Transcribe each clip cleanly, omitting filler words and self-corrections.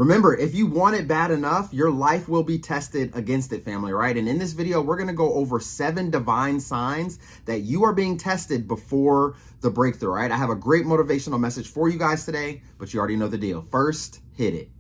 Remember, if you want it bad enough, your life will be tested against it, family, right? And in this video, we're gonna go over 7 divine signs that you are being tested before the breakthrough, right? I have a great motivational message for you guys today, but you already know the deal. First, hit it.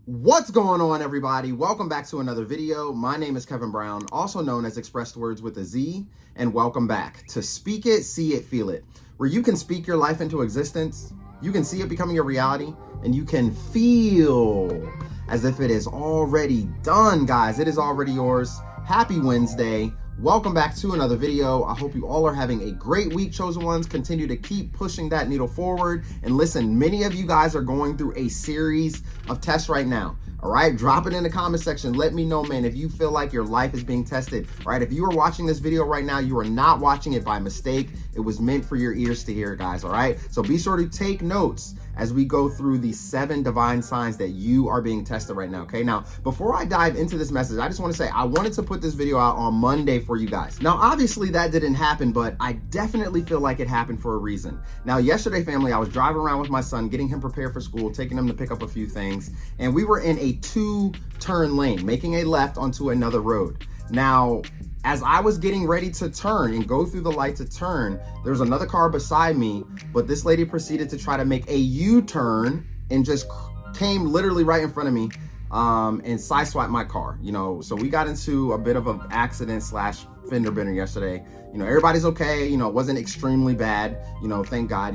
What's going on, everybody? Welcome back to another video. My name is Kevin Brown, also known as ExpressedWordz with a Z, and welcome back to Speak It, See It, Feel It, where you can speak your life into existence, you can see it becoming a reality, and you can feel as if it is already done, guys. It is already yours. Happy Wednesday. Welcome back to another video. I hope you all are having a great week, chosen ones. Continue to keep pushing that needle forward. And listen, many of you guys are going through a series of tests right now. All right, drop it in the comment section. Let me know, man, if you feel like your life is being tested. All right, if you are watching this video right now, you are not watching it by mistake. It was meant for your ears to hear, guys. All right, so be sure to take notes as we go through the 7 divine signs that you are being tested right now. Okay, now before I dive into this message, I just want to say I wanted to put this video out on Monday for you guys. Now obviously that didn't happen, but I definitely feel like it happened for a reason. Now yesterday, family, I was driving around with my son, getting him prepared for school, taking him to pick up a few things, and we were in a 2-turn lane, making a left onto another road. Now, as I was getting ready to turn and go through the light to turn, there was another car beside me, but this lady proceeded to try to make a U-turn and just came literally right in front of me and sideswiped my car, so we got into a bit of an accident / fender bender yesterday. Everybody's okay, it wasn't extremely bad, thank God,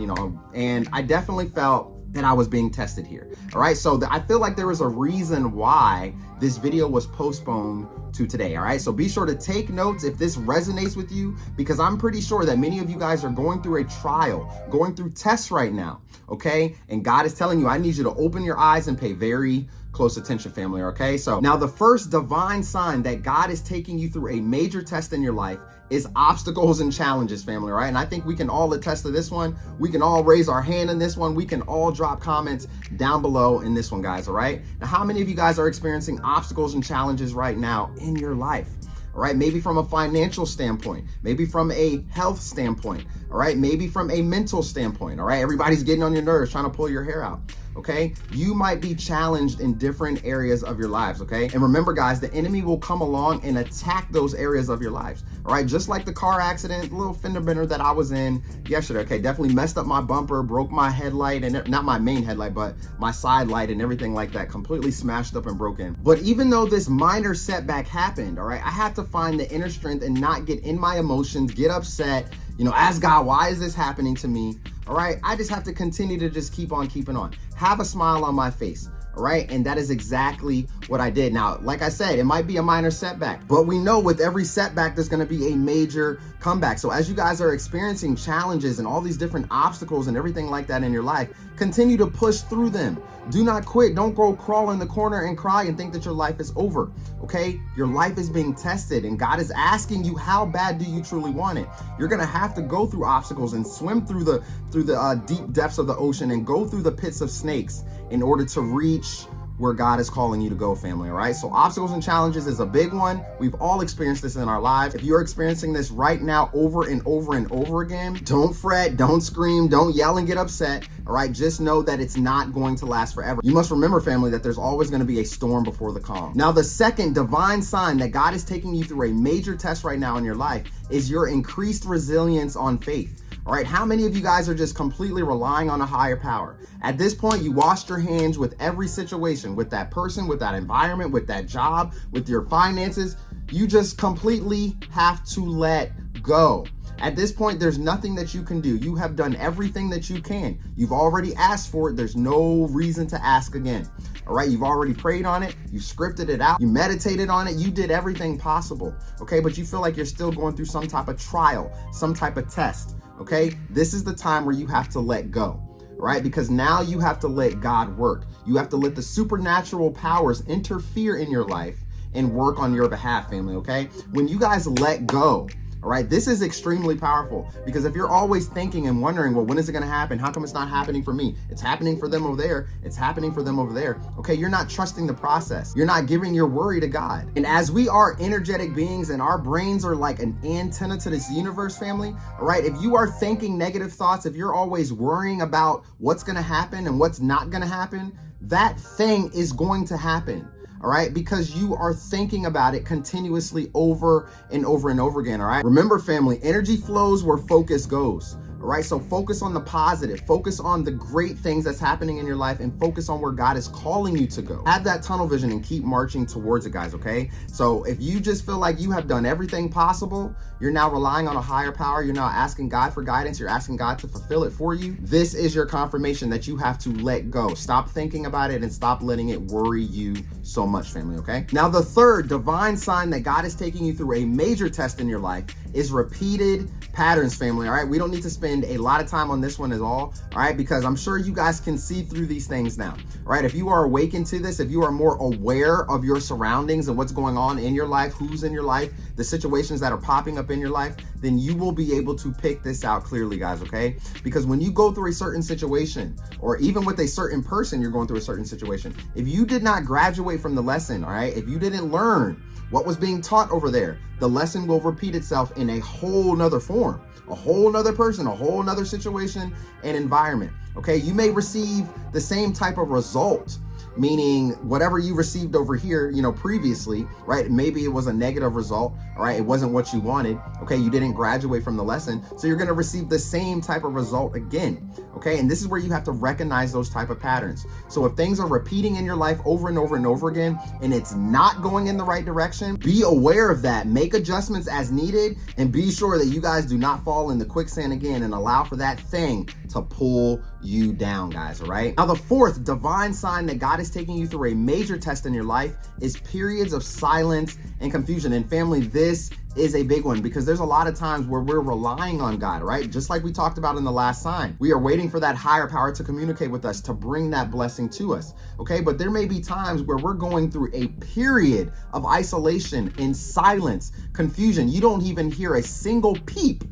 and I definitely felt that I was being tested here. All right, so I feel like there was a reason why this video was postponed to today. All right, so be sure to take notes if this resonates with you, because I'm pretty sure that many of you guys are going through a trial, going through tests right now, okay? And God is telling you, I need you to open your eyes and pay very close attention, family, okay? So now the first divine sign that God is taking you through a major test in your life is obstacles and challenges, family, right? And I think we can all attest to this one. We can all raise our hand in this one. We can all drop comments down below in this one, guys, all right? Now, how many of you guys are experiencing obstacles and challenges right now in your life? All right, maybe from a financial standpoint, maybe from a health standpoint, all right, maybe from a mental standpoint, all right? Everybody's getting on your nerves, trying to pull your hair out, okay? You might be challenged in different areas of your lives, okay? And remember, guys, the enemy will come along and attack those areas of your lives, all right? Just like the car accident, little fender bender that I was in yesterday, okay? Definitely messed up my bumper, broke my headlight, and not my main headlight, but my side light and everything like that, completely smashed up and broken. But even though this minor setback happened, all right, I had to find the inner strength and not get in my emotions, get upset, ask God, why is this happening to me? All right, I just have to continue to just keep on keeping on. Have a smile on my face. All right, and that is exactly what I did. Now, like I said, it might be a minor setback, but we know with every setback, there's gonna be a major comeback. So as you guys are experiencing challenges and all these different obstacles and everything like that in your life, continue to push through them. Do not quit. Don't go crawl in the corner and cry and think that your life is over, okay? Your life is being tested and God is asking you, how bad do you truly want it? You're gonna have to go through obstacles and swim through the deep depths of the ocean and go through the pits of snakes in order to reach where God is calling you to go, family, all right? So obstacles and challenges is a big one. We've all experienced this in our lives. If you're experiencing this right now over and over and over again, don't fret, don't scream, don't yell and get upset, all right? Just know that it's not going to last forever. You must remember, family, that there's always gonna be a storm before the calm. Now, the second divine sign that God is taking you through a major test right now in your life is your increased resilience on faith. All right, how many of you guys are just completely relying on a higher power? At this point, you washed your hands with every situation, with that person, with that environment, with that job, with your finances. You just completely have to let go. At this point, there's nothing that you can do. You have done everything that you can. You've already asked for it. There's no reason to ask again. All right, you've already prayed on it. You scripted it out. You meditated on it. You did everything possible, okay? But you feel like you're still going through some type of trial, some type of test. Okay, this is the time where you have to let go, right? Because now you have to let God work. You have to let the supernatural powers interfere in your life and work on your behalf, family, okay? When you guys let go, All right, this is extremely powerful because if you're always thinking and wondering, well, when is it going to happen? How come it's not happening for me? It's happening for them over there. It's happening for them over there. Okay, you're not trusting the process. You're not giving your worry to God. And as we are energetic beings and our brains are like an antenna to this universe, family, all right, if you are thinking negative thoughts, if you're always worrying about what's going to happen and what's not going to happen, that thing is going to happen. All right, because you are thinking about it continuously over and over and over again. All right, remember, family, energy flows where focus goes. All right, so focus on the positive, focus on the great things that's happening in your life, and focus on where God is calling you to go. Have that tunnel vision and keep marching towards it, guys, okay? So if you just feel like you have done everything possible, you're now relying on a higher power, you're now asking God for guidance, you're asking God to fulfill it for you, this is your confirmation that you have to let go. Stop thinking about it and stop letting it worry you so much, family, okay? Now, the third divine sign that God is taking you through a major test in your life is repeated patterns, family. All right, we don't need to spend a lot of time on this one at all right, because I'm sure you guys can see through these things now. All right, if you are awakened to this, if you are more aware of your surroundings and what's going on in your life, who's in your life, the situations that are popping up in your life, then you will be able to pick this out clearly, guys, okay? Because when you go through a certain situation, or even with a certain person, you're going through a certain situation, if you did not graduate from the lesson, all right, if you didn't learn what was being taught over there, the lesson will repeat itself in a whole nother form, a whole nother person, a whole nother situation and environment. Okay, you may receive the same type of result, meaning whatever you received over here, you know, previously, right? Maybe it was a negative result, all right? It wasn't what you wanted, okay? You didn't graduate from the lesson, so you're gonna receive the same type of result again, okay? And this is where you have to recognize those type of patterns. So if things are repeating in your life over and over and over again, and it's not going in the right direction, be aware of that, make adjustments as needed, and be sure that you guys do not fall in the quicksand again and allow for that thing to pull you down, guys, all right? Now, the fourth divine sign that God is taking you through a major test in your life is periods of silence and confusion. And family, this is a big one because there's a lot of times where we're relying on God, right? Just like we talked about in the last sign, we are waiting for that higher power to communicate with us, to bring that blessing to us, okay? But there may be times where we're going through a period of isolation, in silence, confusion. You don't even hear a single peep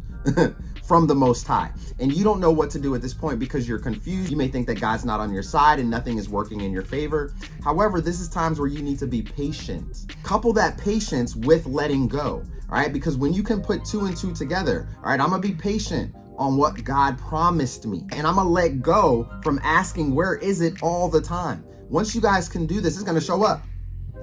from the Most High. And you don't know what to do at this point because you're confused. You may think that God's not on your side and nothing is working in your favor. However, this is times where you need to be patient. Couple that patience with letting go, all right? Because when you can put two and two together, all right, I'm gonna be patient on what God promised me. And I'm gonna let go from asking, where is it all the time? Once you guys can do this, it's gonna show up.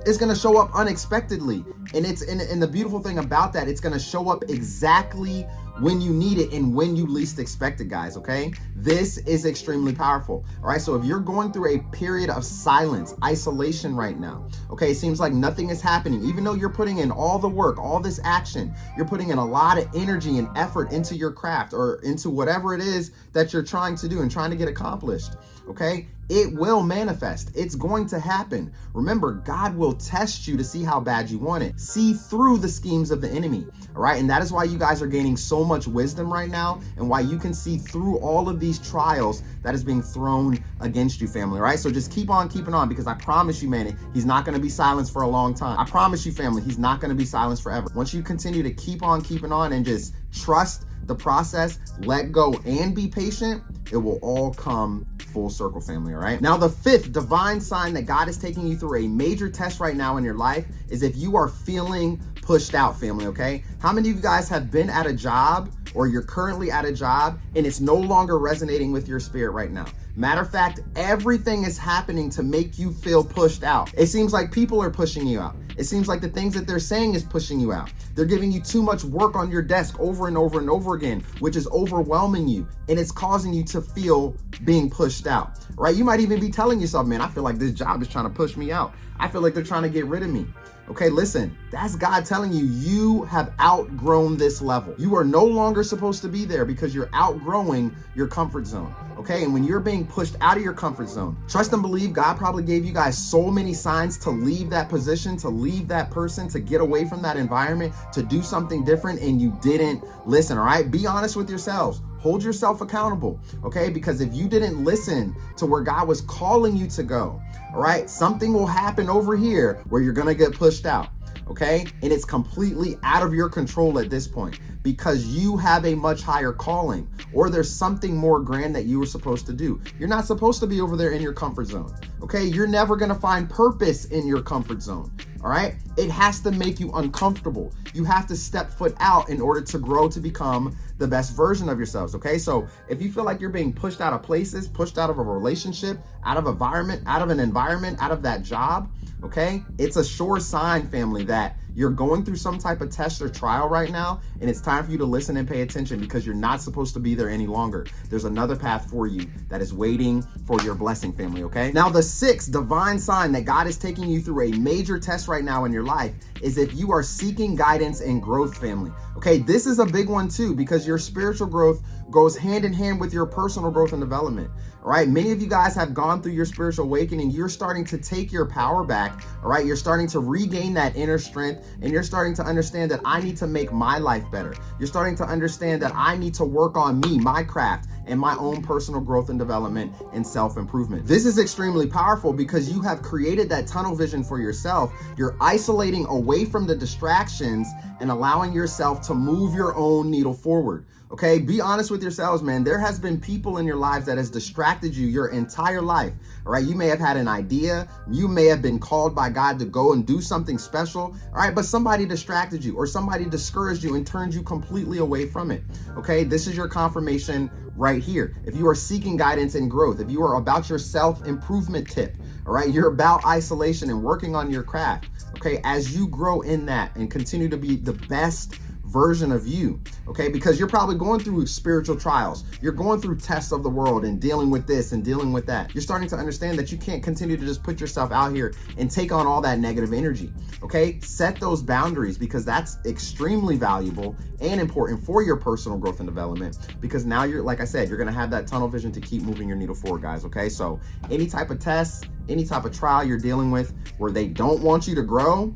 It's gonna show up unexpectedly. And and the beautiful thing about that, it's gonna show up exactly when you need it and when you least expect it, guys, okay? This is extremely powerful, all right? So if you're going through a period of silence, isolation right now, okay, it seems like nothing is happening, even though you're putting in all the work, all this action, you're putting in a lot of energy and effort into your craft or into whatever it is that you're trying to do and trying to get accomplished, okay? It will manifest. It's going to happen. Remember, God will test you to see how bad you want it. See through the schemes of the enemy, all right? And that is why you guys are gaining so much wisdom right now and why you can see through all of these trials that is being thrown against you, family, all right? So just keep on keeping on because I promise you, man, he's not going to be silenced for a long time. I promise you, family, he's not going to be silenced forever. Once you continue to keep on keeping on and just trust the process, let go, and be patient, it will all come full circle, family, all right? Now, the fifth divine sign that God is taking you through a major test right now in your life is if you are feeling pushed out, family, okay? How many of you guys have been at a job or you're currently at a job and it's no longer resonating with your spirit right now? Matter of fact, everything is happening to make you feel pushed out. It seems like people are pushing you out. It seems like the things that they're saying is pushing you out. They're giving you too much work on your desk over and over and over again, which is overwhelming you. And it's causing you to feel being pushed out, right? You might even be telling yourself, man, I feel like this job is trying to push me out. I feel like they're trying to get rid of me. Okay, listen, that's God telling you, you have outgrown this level. You are no longer supposed to be there because you're outgrowing your comfort zone. Okay, and when you're being pushed out of your comfort zone, trust and believe God probably gave you guys so many signs to leave that position, to leave that person, to get away from that environment, to do something different, and you didn't listen, all right? Be honest with yourselves. Hold yourself accountable, okay? Because if you didn't listen to where God was calling you to go, all right, something will happen over here where you're gonna get pushed out, okay? And it's completely out of your control at this point. because you have a much higher calling, or there's something more grand that you were supposed to do. You're not supposed to be over there in your comfort zone, okay? You're never gonna find purpose in your comfort zone, all right? It has to make you uncomfortable. You have to step foot out in order to grow to become the best version of yourselves, okay? So if you feel like you're being pushed out of places, pushed out of a relationship, out of an environment, out of that job, okay? It's a sure sign, family, that you're going through some type of test or trial right now, and it's time for you to listen and pay attention, because you're not supposed to be there any longer. There's another path for you that is waiting for your blessing, family, okay? Now, the sixth divine sign that God is taking you through a major test right now in your life is if you are seeking guidance and growth, family. Okay, this is a big one too, because your spiritual growth goes hand in hand with your personal growth and development. All right, many of you guys have gone through your spiritual awakening. You're starting to take your power back. All right, you're starting to regain that inner strength, and you're starting to understand that I need to make my life better. You're starting to understand that I need to work on me, my craft, and my own personal growth and development and self-improvement. This is extremely powerful because you have created that tunnel vision for yourself. You're isolating away from the distractions and allowing yourself to move your own needle forward. Okay, be honest with yourselves, man. There has been people in your lives that has distracted you your entire life. All right, you may have had an idea, you may have been called by God to go and do something special. All right, but somebody distracted you, or somebody discouraged you and turned you completely away from it. Okay, this is your confirmation right here. If you are seeking guidance and growth, if you are about your self-improvement tip, all right, you're about isolation and working on your craft. Okay, as you grow in that and continue to be the best version of you, okay, because you're probably going through spiritual trials, you're going through tests of the world and dealing with this and dealing with that. You're starting to understand that you can't continue to just put yourself out here and take on all that negative energy. Okay, set those boundaries, because that's extremely valuable and important for your personal growth and development, because now you're, like I said, you're going to have that tunnel vision to keep moving your needle forward, guys. Okay, so any type of test, any type of trial you're dealing with where they don't want you to grow,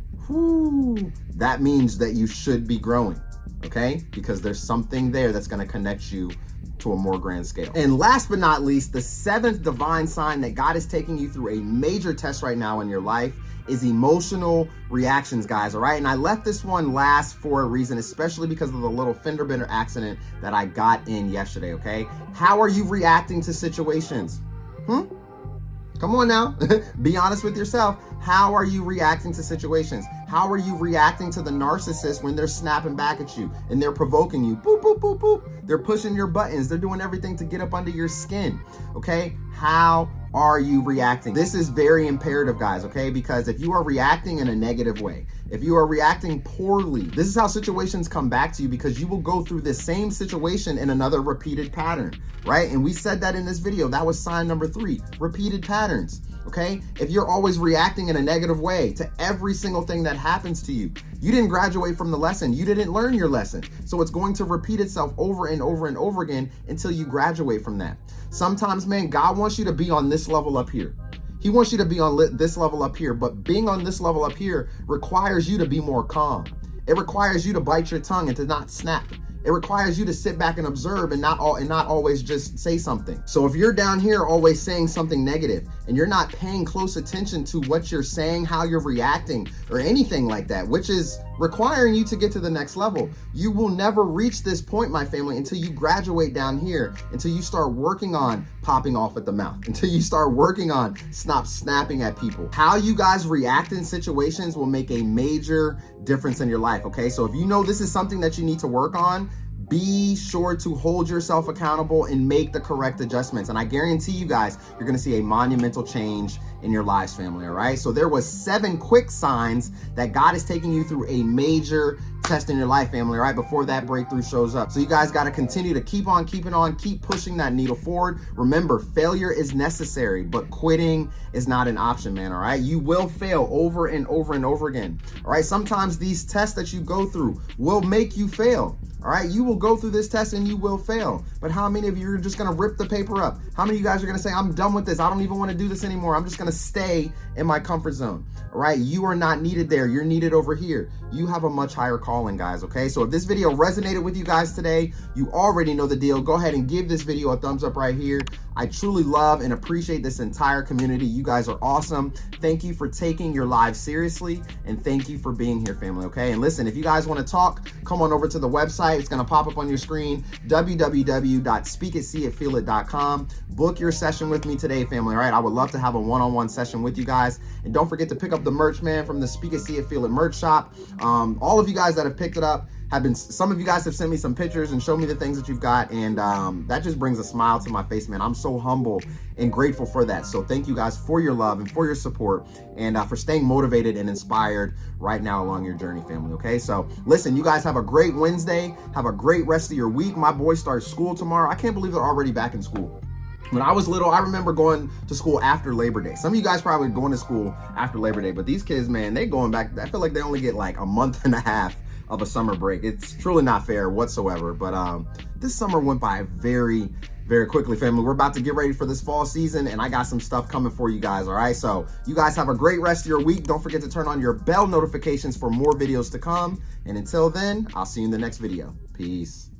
that means that you should be growing, okay? Because there's something there that's going to connect you to a more grand scale. And last but not least, the seventh divine sign that God is taking you through a major test right now in your life is emotional reactions, guys, all right? And I left this one last for a reason, especially because of the little fender bender accident that I got in yesterday, okay? How are you reacting to situations? Come on now, be honest with yourself. How are you reacting to situations? How are you reacting to the narcissist when they're snapping back at you and they're provoking you? Boop, boop, boop, boop. They're pushing your buttons. They're doing everything to get up under your skin, okay? How are you reacting? This is very imperative, guys, okay? Because if you are reacting in a negative way, if you are reacting poorly, this is how situations come back to you, because you will go through this same situation in another repeated pattern, right? And we said that in this video. That was sign number 3, repeated patterns, okay? If you're always reacting in a negative way to every single thing that happens to you, you didn't graduate from the lesson. You didn't learn your lesson. So it's going to repeat itself over and over and over again until you graduate from that. Sometimes, man, God wants you to be on this level up here. He wants you to be on this level up here, but being on this level up here requires you to be more calm. It requires you to bite your tongue and to not snap. It requires you to sit back and observe and not always just say something. So if you're down here always saying something negative and you're not paying close attention to what you're saying, how you're reacting, or anything like that, which is requiring you to get to the next level, you will never reach this point, my family, until you graduate down here, until you start working on popping off at the mouth, until you start working on stop snapping at people. How you guys react in situations will make a major difference in your life, okay? So if you know this is something that you need to work on, be sure to hold yourself accountable and make the correct adjustments. And I guarantee you guys, you're gonna see a monumental change in your lives, family, all right? So there was 7 quick signs that God is taking you through a major test in your life, family, all right, before that breakthrough shows up. So you guys got to continue to keep on keeping on, keep pushing that needle forward. Remember, failure is necessary, but quitting is not an option, man, all right? You will fail over and over and over again, all right? Sometimes these tests that you go through will make you fail, all right? You will go through this test and you will fail. But how many of you are just going to rip the paper up? How many of you guys are going to say, I'm done with this. I don't even want to do this anymore. I'm just going to stay in my comfort zone, all right? You are not needed there. You're needed over here. You have a much higher calling, guys, okay? So if this video resonated with you guys today, you already know the deal. Go ahead and give this video a thumbs up right here. I truly love and appreciate this entire community. You guys are awesome. Thank you for taking your lives seriously, and thank you for being here, family, okay? And listen, if you guys want to talk, come on over to the website, website. It's going to pop up on your screen, www.speakitseeitfeelit.com. Book your session with me today, family. All right, I would love to have a one-on-one session with you guys. And don't forget to pick up the merch, man, from the Speak It, See It, Feel It merch shop. All of you guys that have picked it up, some of you guys have sent me some pictures and showed me the things that you've got, and that just brings a smile to my face, man. I'm so humble and grateful for that. So thank you guys for your love and for your support, and for staying motivated and inspired right now along your journey, family. Okay, so listen, you guys have a great Wednesday. Have a great rest of your week. My boy starts school tomorrow. I can't believe they're already back in school. When I was little, I remember going to school after Labor Day. Some of you guys probably going to school after Labor Day, but these kids, man, they going back. I feel like they only get like a month and a half of a summer break. It's truly not fair whatsoever. But this summer went by very, very quickly, family. We're about to get ready for this fall season, and I got some stuff coming for you guys. All right, so you guys have a great rest of your week. Don't forget to turn on your bell notifications for more videos to come. And until then, I'll see you in the next video. Peace.